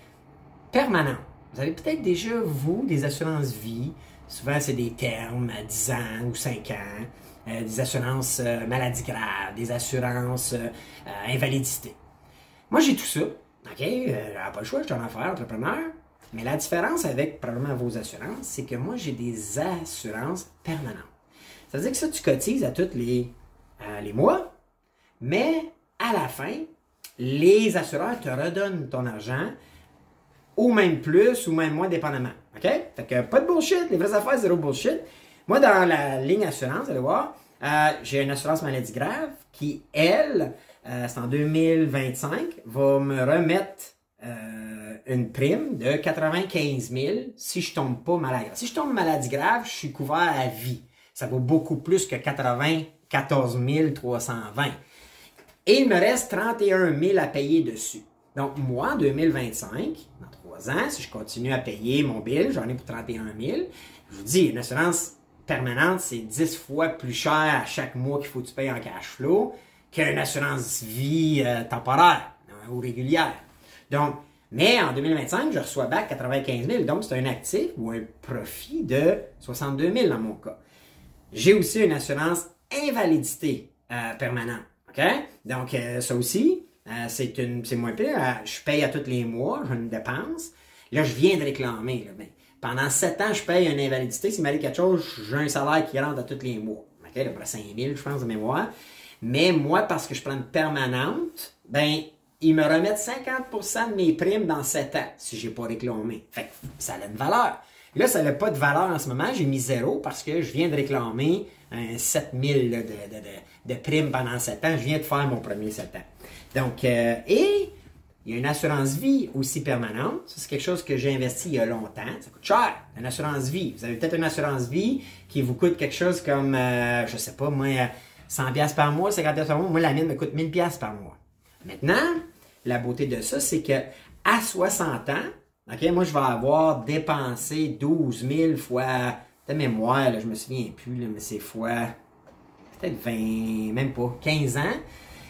permanentes. Vous avez peut-être déjà, vous, des assurances vie. Souvent, c'est des termes à 10 ans ou 5 ans, des assurances maladie grave, des assurances invalidité. Moi, j'ai tout ça. OK? Pas le choix, je suis un affaire, entrepreneur. Mais la différence avec probablement vos assurances, c'est que moi, j'ai des assurances permanentes. Ça veut dire que ça, tu cotises à tous les mois, mais à la fin, les assureurs te redonnent ton argent ou même plus ou même moins dépendamment. OK? Fait que pas de bullshit, les vraies affaires, zéro bullshit. Moi, dans la ligne assurance, vous allez voir, j'ai une assurance maladie grave qui, elle, c'est en 2025, va me remettre une prime de 95 000 si je tombe pas malade grave. Si je tombe maladie grave, je suis couvert à vie. Ça vaut beaucoup plus que 94 320. Et il me reste 31 000 à payer dessus. Donc, moi, en 2025, dans 3 ans, si je continue à payer mon bill, j'en ai pour 31 000. Je vous dis, une assurance permanente, c'est 10 fois plus cher à chaque mois qu'il faut que tu payes en cash flow qu'une assurance vie temporaire ou régulière. Donc, mais en 2025, je reçois back 95 000. Donc, c'est un actif ou un profit de 62 000 dans mon cas. J'ai aussi une assurance invalidité permanente. OK? Donc, ça aussi, c'est moins pire. Je paye à tous les mois, j'ai une dépense. Là, je viens de réclamer. Là, ben, pendant 7 ans, je paye une invalidité. S'il m'arrive quelque chose, j'ai un salaire qui rentre à tous les mois. OK? Là, pour 5 000, je pense, de mémoire. Mais moi, parce que je prends une permanente, ben, ils me remettent 50% de mes primes dans 7 ans, si je n'ai pas réclamé. Fait que ça a une valeur. Là, ça n'a pas de valeur en ce moment. J'ai mis 0 parce que je viens de réclamer un 7 000 de primes pendant 7 ans. Je viens de faire mon premier 7 ans. Donc, et il y a une assurance vie aussi permanente. Ça, c'est quelque chose que j'ai investi il y a longtemps. Ça coûte cher, une assurance vie. Vous avez peut-être une assurance vie qui vous coûte quelque chose comme, je sais pas, moi, 100$ par mois, 50$ par mois. Moi, la mienne me coûte 1000$ par mois. Maintenant, la beauté de ça, c'est que à 60 ans, OK, moi, je vais avoir dépensé 12 000 fois, de mémoire, là, je me souviens plus, là, mais c'est fois, peut-être 20, même pas, 15 ans.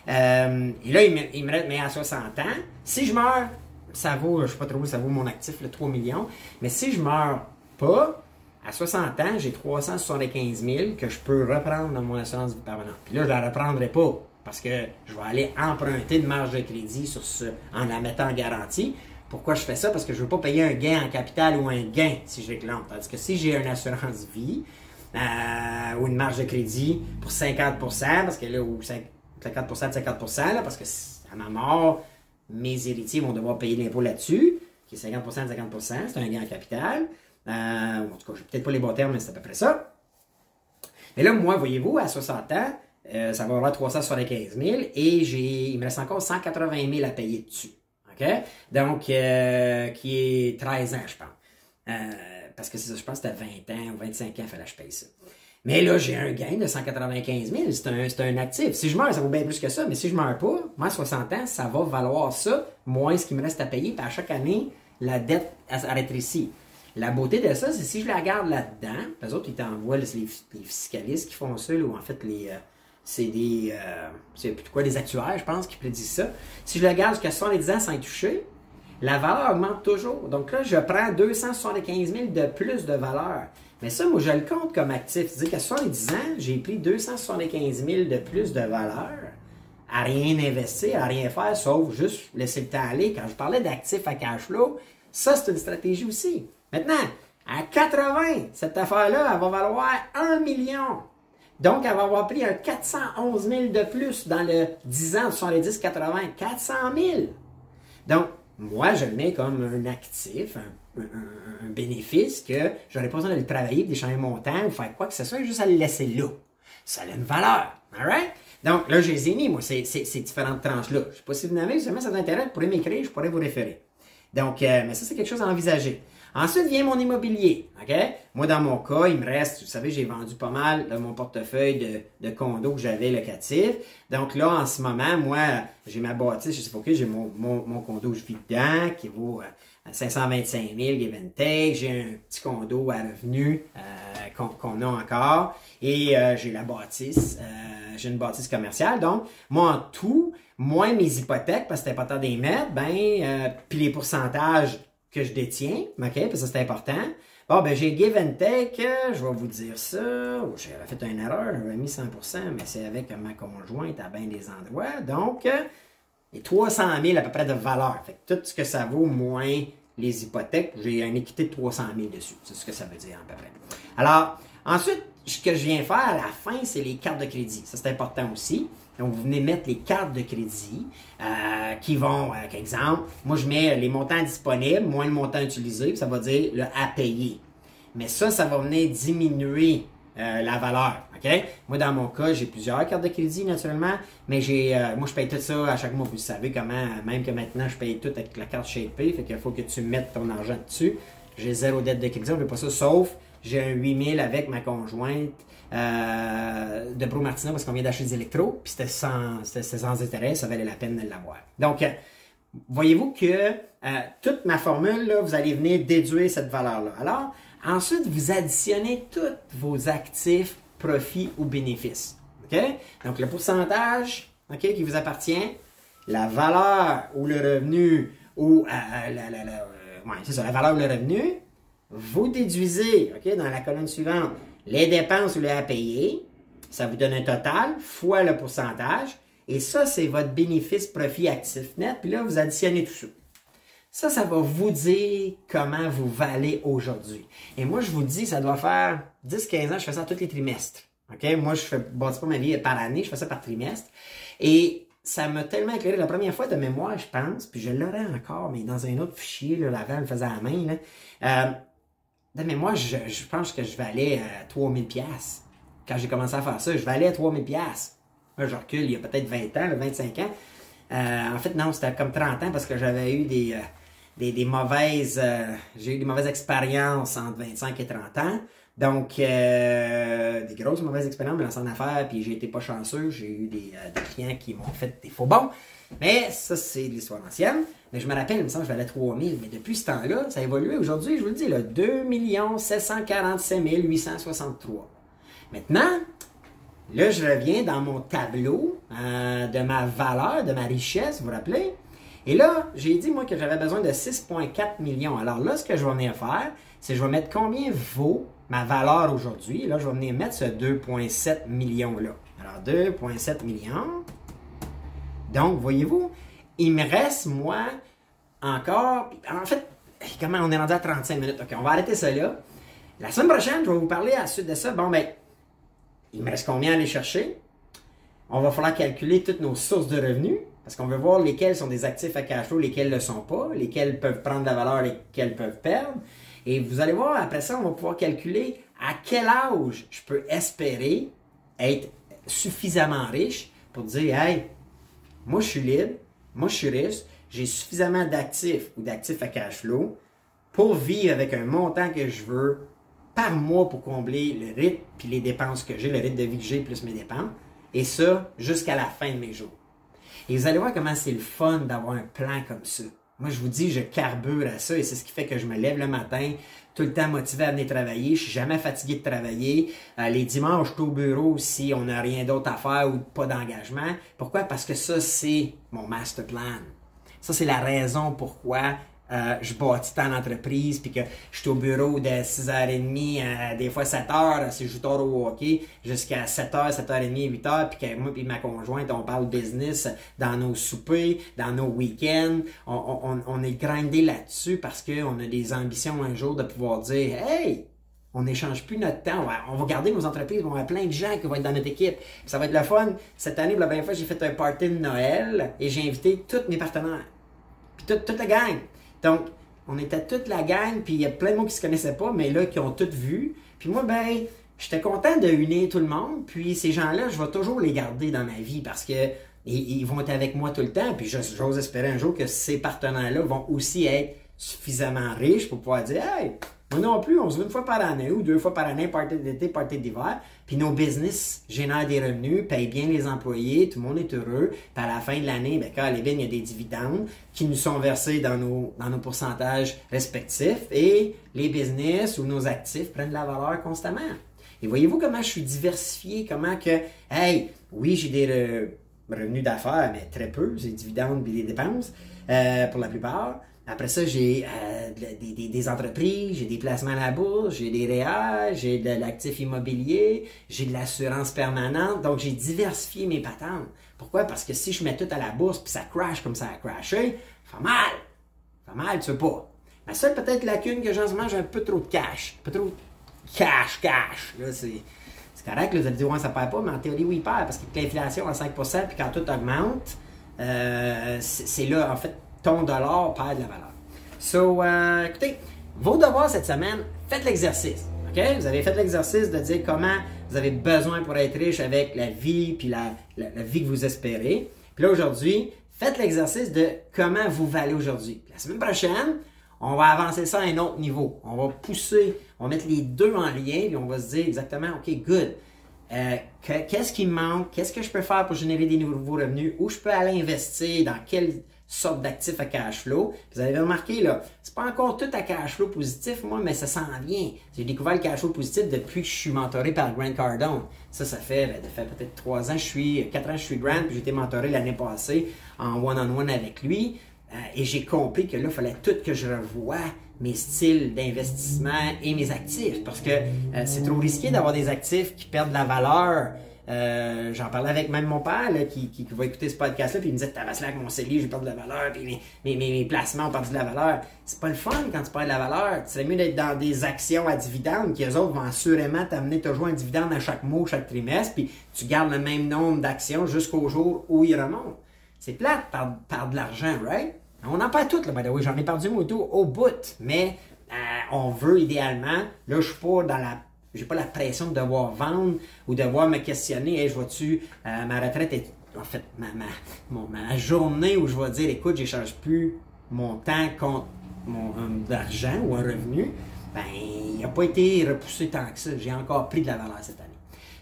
Et là, il me reste, mais à 60 ans, si je meurs, ça vaut, je sais pas trop, ça vaut mon actif, là, 3 millions, mais si je meurs pas, à 60 ans, j'ai 375 000 que je peux reprendre dans mon assurance vie permanente. Puis là, je la reprendrai pas parce que je vais aller emprunter de marge de crédit sur en la mettant en garantie. Pourquoi je fais ça? Parce que je ne veux pas payer un gain en capital ou un gain si je réclame. Tandis que si j'ai une assurance vie ou une marge de crédit pour 50%, parce que là, ou 50% de 50%, là, parce que à ma mort, mes héritiers vont devoir payer l'impôt là-dessus, qui est 50% de 50%, c'est un gain en capital. En tout cas, je n'ai peut-être pas les bons termes, mais c'est à peu près ça. Mais là, moi, voyez-vous, à 60 ans, ça va avoir 375 000 et il me reste encore 180 000 à payer dessus. OK? Donc, qui est 13 ans, je pense. Parce que c'est ça, je pense que c'était 20 ans ou 25 ans, il fallait que je paye ça. Mais là, j'ai un gain de 195 000. C'est un actif. Si je meurs, ça vaut bien plus que ça. Mais si je meurs pas, moi, à 60 ans, ça va valoir ça, moins ce qui me reste à payer. Puis à chaque année, la dette rétrécit. La beauté de ça, c'est si je la garde là-dedans, les autres, ils t'envoient les fiscalistes qui font ça, ou en fait, c'est plutôt quoi, des actuaires, je pense, qui prédisent ça. Si je la garde jusqu'à 70 ans sans y toucher, la valeur augmente toujours. Donc là, je prends 275 000 de plus de valeur. Mais ça, moi, je le compte comme actif. C'est-à-dire qu'à 70 ans, j'ai pris 275 000 de plus de valeur à rien investir, à rien faire, sauf juste laisser le temps aller. Quand je parlais d'actifs à cash flow, ça, c'est une stratégie aussi. Maintenant, à 80, cette affaire-là, elle va valoir 1 million. Donc, elle va avoir pris un 411 000 de plus dans le 10 ans, 70-80, 400 000. Donc, moi, je le mets comme un actif, un bénéfice que je n'aurais pas besoin de le travailler, d'échanger mon temps ou faire quoi que ce soit, juste à le laisser là. Ça a une valeur. All right? Donc, là, je les ai mis, moi, ces différentes tranches-là. Je ne sais pas si vous en avez, si ça vous intéresse, vous pourrez m'écrire, je pourrais vous référer. Donc, mais ça, c'est quelque chose à envisager. Ensuite vient mon immobilier. OK? Moi, dans mon cas, il me reste, vous savez, j'ai vendu pas mal de mon portefeuille de condos que j'avais locatif. Donc là, en ce moment, moi, j'ai ma bâtisse, je sais pas, j'ai mon condo que je vis dedans, qui vaut 525 000, give and take. J'ai un petit condo à revenu qu'on a encore. Et j'ai la bâtisse. J'ai une bâtisse commerciale. Donc, moi, en tout, moins mes hypothèques, parce que c'est important d'y mettre, puis les pourcentages que je détiens, OK, puis ça c'est important. Bon, ben j'ai give and take, je vais vous dire ça. J'avais fait une erreur, j'avais mis 100%, mais c'est avec ma conjointe à bien des endroits. Donc, et 300 000 à peu près de valeur. Fait que tout ce que ça vaut moins les hypothèques, j'ai une équité de 300 000 dessus. C'est ce que ça veut dire à peu près. Alors, ensuite, ce que je viens faire à la fin, c'est les cartes de crédit. Ça, c'est important aussi. Donc, vous venez mettre les cartes de crédit qui vont, par exemple, moi, je mets les montants disponibles, moins le montant utilisé, puis ça va dire le à payer. Mais ça va venir diminuer la valeur. OK? Moi, dans mon cas, j'ai plusieurs cartes de crédit, naturellement, mais moi, je paye tout ça à chaque mois. Vous savez comment, même que maintenant, je paye tout avec la carte ShapePay, fait qu'il faut que tu mettes ton argent dessus. J'ai 0 dette de crédit, on ne veut pas ça, sauf j'ai un 8 000 avec ma conjointe de Bro Martina parce qu'on vient d'acheter des électros, puis c'était sans intérêt, ça valait la peine de l'avoir. Donc, voyez-vous que toute ma formule, là, vous allez venir déduire cette valeur-là. Alors, ensuite, vous additionnez tous vos actifs, profits ou bénéfices. OK? Donc, le pourcentage, OK, qui vous appartient, la valeur ou le revenu, ou c'est ça, la valeur ou le revenu, vous déduisez, OK, dans la colonne suivante, les dépenses ou les à payer. Ça vous donne un total fois le pourcentage. Et ça, c'est votre bénéfice profit actif net. Puis là, vous additionnez tout ça. Ça va vous dire comment vous valez aujourd'hui. Et moi, je vous dis, ça doit faire 10-15 ans, je fais ça tous les trimestres. OK? Moi, je ne bâtis pas ma vie par année, je fais ça par trimestre. Et ça m'a tellement éclairé. La première fois de mémoire, je pense, puis je l'aurais encore, mais dans un autre fichier, là, avant, je le faisais à la main, là. Mais moi, je pense que je valais 3000 $. Quand j'ai commencé à faire ça, je valais 3000 $. Là, je recule il y a peut-être 20 ans, 25 ans. En fait, non, c'était comme 30 ans parce que j'avais eu des mauvaises... j'ai eu des mauvaises expériences entre 25 et 30 ans. Donc, des grosses mauvaises expériences, mais en affaires, puis j'ai été pas chanceux. J'ai eu des clients qui m'ont fait des faux bons. Mais ça, c'est de l'histoire ancienne. Mais je me rappelle, il me semble que je valais 3000. Mais depuis ce temps-là, ça a évolué. Aujourd'hui, je vous le dis, là, 2 747 863. Maintenant, là, je reviens dans mon tableau de ma valeur, de ma richesse, vous vous rappelez? Et là, j'ai dit, moi, que j'avais besoin de 6,4 millions. Alors là, ce que je vais venir faire, c'est que je vais mettre combien vaut ma valeur aujourd'hui. Là, je vais venir mettre ce 2,7 millions-là. Alors, 2,7 millions. Donc, voyez-vous, il me reste, moi, encore... En fait, comment on est rendu à 35 minutes? OK, on va arrêter ça là. La semaine prochaine, je vais vous parler à la suite de ça. Bon, ben, il me reste combien à aller chercher? On va falloir calculer toutes nos sources de revenus, parce qu'on veut voir lesquels sont des actifs à cash flow, lesquels ne le sont pas, lesquels peuvent prendre de la valeur, lesquels peuvent perdre. Et vous allez voir, après ça, on va pouvoir calculer à quel âge je peux espérer être suffisamment riche pour dire, hey, moi, je suis libre, moi, je suis riche, j'ai suffisamment d'actifs ou d'actifs à cash flow pour vivre avec un montant que je veux par mois pour combler le rythme puis les dépenses que j'ai, le rythme de vie que j'ai plus mes dépenses, et ça jusqu'à la fin de mes jours. Et vous allez voir comment c'est le fun d'avoir un plan comme ça. Moi, je vous dis, je carbure à ça et c'est ce qui fait que je me lève le matin, tout le temps motivé à venir travailler. Je suis jamais fatigué de travailler. Les dimanches, je suis au bureau si on n'a rien d'autre à faire ou pas d'engagement. Pourquoi? Parce que ça, c'est mon master plan. Ça, c'est la raison pourquoi je bâtis tant d'entreprises, puis que je suis au bureau de 6h30, des fois 7h, si je joue tard au hockey, jusqu'à 7h, 7h30, 8h, puis que moi et ma conjointe, on parle business dans nos soupers, dans nos week-ends. On est grindé là-dessus parce qu'on a des ambitions un jour de pouvoir dire « Hey! » On n'échange plus notre temps. On va garder nos entreprises. On va avoir plein de gens qui vont être dans notre équipe. Ça va être le fun. Cette année, pour la première fois, j'ai fait un party de Noël et j'ai invité tous mes partenaires. Puis toute la gang. Donc, on était toute la gang, puis il y a plein de monde qui ne se connaissaient pas, mais là, qui ont toutes vu. Puis moi, ben, j'étais content de unir tout le monde, puis ces gens-là, je vais toujours les garder dans ma vie parce que ils vont être avec moi tout le temps, puis j'ose espérer un jour que ces partenaires-là vont aussi être suffisamment riches pour pouvoir dire « Hey, moi non plus, on se voit une fois par année ou 2 fois par année, party d'été, party d'hiver, puis nos business génèrent des revenus, payent bien les employés, tout le monde est heureux, puis à la fin de l'année, ben, quand les vignes, il y a des dividendes qui nous sont versés dans nos pourcentages respectifs et les business ou nos actifs prennent de la valeur constamment. Et voyez-vous comment je suis diversifié, comment que, hey, oui, j'ai des revenus d'affaires, mais très peu, j'ai des dividendes et des dépenses pour la plupart. Après ça, j'ai des entreprises, j'ai des placements à la bourse, j'ai des REER, j'ai de l'actif immobilier, j'ai de l'assurance permanente. Donc, j'ai diversifié mes patentes. Pourquoi? Parce que si je mets tout à la bourse puis ça crash comme ça a crashé, ça fait mal. Ça fait mal, tu veux pas. Ma seule peut-être lacune que j'ai en ce moment, j'ai un peu trop de cash. Un peu trop de cash. Là, c'est correct, là, vous allez dire, ouais, ça perd pas, mais en théorie, oui, il perd. Parce que l'inflation à 5%, puis quand tout augmente, c'est là, en fait, ton dollar perd de la valeur. So, écoutez, vos devoirs cette semaine, faites l'exercice. OK? Vous avez fait l'exercice de dire comment vous avez besoin pour être riche avec la vie puis la vie que vous espérez. Puis là, aujourd'hui, faites l'exercice de comment vous valez aujourd'hui. La semaine prochaine, on va avancer ça à un autre niveau. On va pousser, on va mettre les deux en lien puis on va se dire exactement, OK, good. Qu'est-ce qui me manque? Qu'est-ce que je peux faire pour générer des nouveaux revenus? Où je peux aller investir? Dans quelle sorte d'actifs à cash flow? Vous avez remarqué, là, c'est pas encore tout à cash flow positif, moi, mais ça s'en vient. J'ai découvert le cash flow positif depuis que je suis mentoré par Grant Cardone. Ça fait peut-être 3 ans, 4 ans je suis Grant, puis j'ai été mentoré l'année passée en one-on-one avec lui. Et j'ai compris que là, il fallait tout que je revoie mes styles d'investissement et mes actifs. Parce que c'est trop risqué d'avoir des actifs qui perdent de la valeur. J'en parlais avec même mon père là, qui va écouter ce podcast-là, puis il me disait, t'as avec mon CELI, j'ai perdu de la valeur, puis mes placements ont perdu de la valeur. C'est pas le fun quand tu perds de la valeur. C'est mieux d'être dans des actions à dividendes qui, eux autres, vont assurément t'amener toujours un dividende à chaque mois, chaque trimestre, puis tu gardes le même nombre d'actions jusqu'au jour où il remonte. C'est plate perdre de l'argent, right? On en perd tout, là, by the way. J'en ai perdu mon tout au bout. Mais on veut idéalement, là, je suis pas dans la. J'ai pas la pression de devoir vendre ou de devoir me questionner. Hey, je vois-tu, ma retraite est. En fait, ma journée où je vais dire, écoute, j'échange plus mon temps contre de l'argent ou un revenu. Ben, il n'a pas été repoussé tant que ça. J'ai encore pris de la valeur cette année.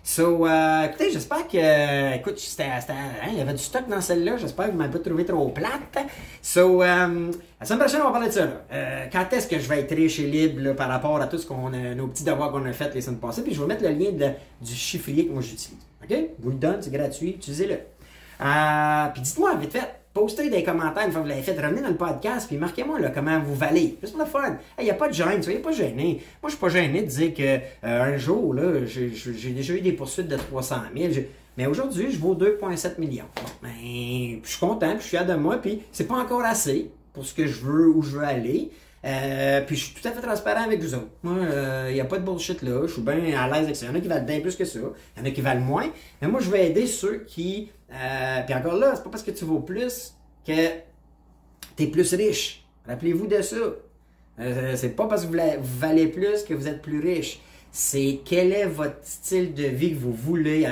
So, écoutez, j'espère que, écoute, il y avait du stock dans celle-là. J'espère que vous ne m'avez pas trouvé trop plate. So, la semaine prochaine, on va parler de ça. Quand est-ce que je vais être riche et libre là, par rapport à tout ce nos petits devoirs qu'on a fait les semaines passées. Puis je vais mettre le lien du chiffrier que moi j'utilise. OK? Je vous le donne, c'est gratuit. Utilisez-le. Puis dites-moi, vite fait. Postez des commentaires une fois que vous l'avez fait, revenez dans le podcast, puis marquez-moi là, comment vous valez. Juste pour le fun. Il n'y a pas de gêne, soyez pas gêné. Moi, je suis pas gêné de dire que un jour, là, j'ai déjà eu des poursuites de 300 000, mais aujourd'hui, je vaux 2,7 millions. Bon, ben, je suis content, puis je suis fier de moi, puis c'est pas encore assez pour ce que je veux, où je veux aller. Puis je suis tout à fait transparent avec vous autres. Moi, il n'y a pas de bullshit là. Je suis bien à l'aise avec ça. Il y en a qui valent bien plus que ça. Il y en a qui valent moins. Mais moi, je vais aider ceux qui... puis encore là, c'est pas parce que tu vaux plus que tu es plus riche. Rappelez-vous de ça. C'est pas parce que vous valez plus que vous êtes plus riche. C'est quel est votre style de vie que vous voulez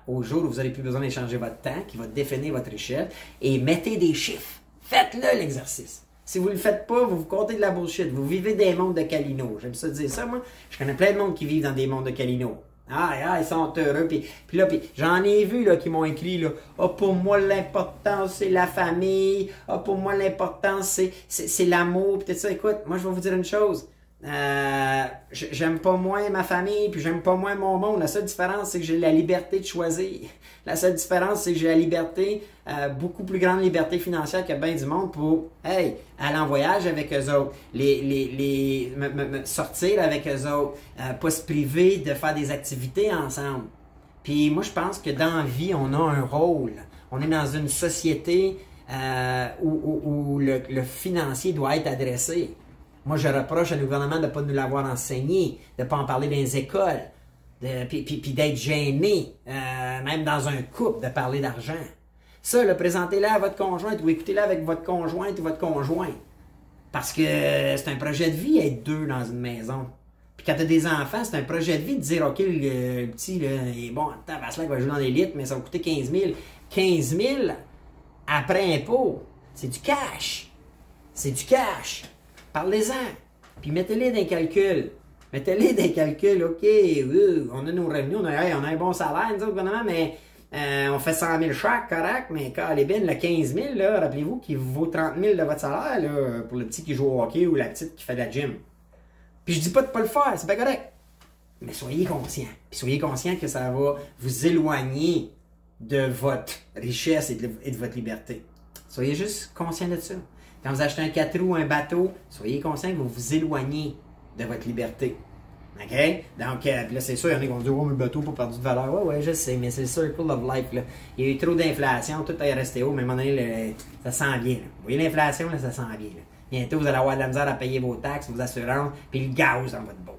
au jour où vous n'avez plus besoin d'échanger votre temps, qui va définir votre richesse. Et mettez des chiffres. Faites-le l'exercice. Si vous ne le faites pas, vous comptez de la bullshit. Vous vivez des mondes de Calino. J'aime ça dire ça, moi. Je connais plein de monde qui vivent dans des mondes de Calino. Ils sont heureux. Puis j'en ai vu là, qui m'ont écrit là, pour moi, l'important, c'est la famille. Pour moi, l'important, c'est l'amour. Puis tout ça. Écoute, moi, je vais vous dire une chose. J'aime pas moins ma famille, puis j'aime pas moins mon monde. La seule différence, c'est que j'ai la liberté de choisir. La seule différence, c'est que j'ai la liberté, beaucoup plus grande liberté financière que bien du monde pour, aller en voyage avec eux autres, sortir avec eux autres, pas se priver de faire des activités ensemble. Puis moi, je pense que dans la vie, on a un rôle. On est dans une société où le financier doit être adressé. Moi, je reproche au gouvernement de ne pas nous l'avoir enseigné, de ne pas en parler dans les écoles, puis d'être gêné, même dans un couple, de parler d'argent. Ça, présentez-le à votre conjointe ou écoutez-le avec votre conjointe ou votre conjoint. Parce que c'est un projet de vie, être deux dans une maison. Puis quand tu as des enfants, c'est un projet de vie de dire, OK, le petit, là, est bon, Tabaslac va jouer dans l'élite, mais ça va coûter 15 000. 15 000 après impôt, c'est du cash. C'est du cash. Parlez-en. Puis mettez-les dans les calculs. Mettez-les dans les calculs. OK, on a nos revenus, on a un bon salaire, nous autres, gouvernement, mais on fait 100 000 chaque, correct, mais quand les bines, le 15 000, là, rappelez-vous qu'il vaut 30 000 de votre salaire là, pour le petit qui joue au hockey ou la petite qui fait de la gym. Puis je dis pas de pas le faire, c'est pas correct. Mais soyez conscient. Puis soyez conscient que ça va vous éloigner de votre richesse et de votre liberté. Soyez juste conscient de ça. Quand vous achetez un 4 roues, un bateau, soyez conscient que vous vous éloignez de votre liberté. OK? Donc, là, c'est sûr, il y en a qui vont dire, oh, mais le bateau n'a pas perdu de valeur. Ouais, je sais, mais c'est le circle of life. Là. Il y a eu trop d'inflation, tout est resté haut, mais à un moment donné, ça sent bien. Là. Vous voyez l'inflation, là, ça sent bien. Là. Bientôt, vous allez avoir de la misère à payer vos taxes, vos assurances, puis le gaz dans votre boat.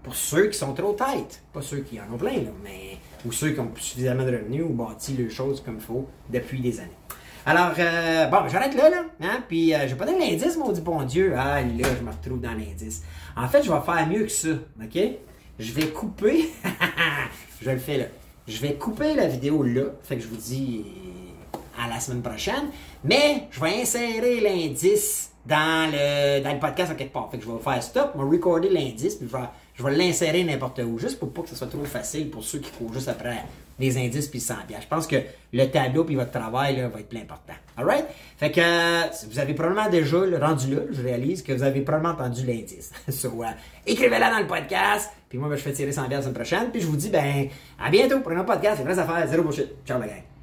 Pour ceux qui sont trop têtes, pas ceux qui en ont plein, là, mais ou ceux qui ont suffisamment de revenus ou bâti les choses comme il faut depuis des années. Alors, bon, j'arrête là, hein, puis je vais pas donner l'indice, maudit bon Dieu. Ah, là, je me retrouve dans l'indice. En fait, je vais faire mieux que ça, OK? Je vais couper, je le fais là. Je vais couper la vidéo là, fait que je vous dis à la semaine prochaine, mais je vais insérer l'indice dans le podcast en quelque part. Fait que je vais faire stop, je vais recorder l'indice, puis je vais l'insérer n'importe où, juste pour pas que ce soit trop facile pour ceux qui courent juste après les indices puis 100$. Je pense que le tableau puis votre travail là, va être plus important. Alright? Fait que vous avez probablement déjà rendu là, je réalise que vous avez probablement entendu l'indice. So, écrivez-la dans le podcast, puis moi je fais tirer 100$ la semaine prochaine, puis je vous dis à bientôt pour un autre podcast, c'est vraies affaires, zéro bullshit. Ciao la gang!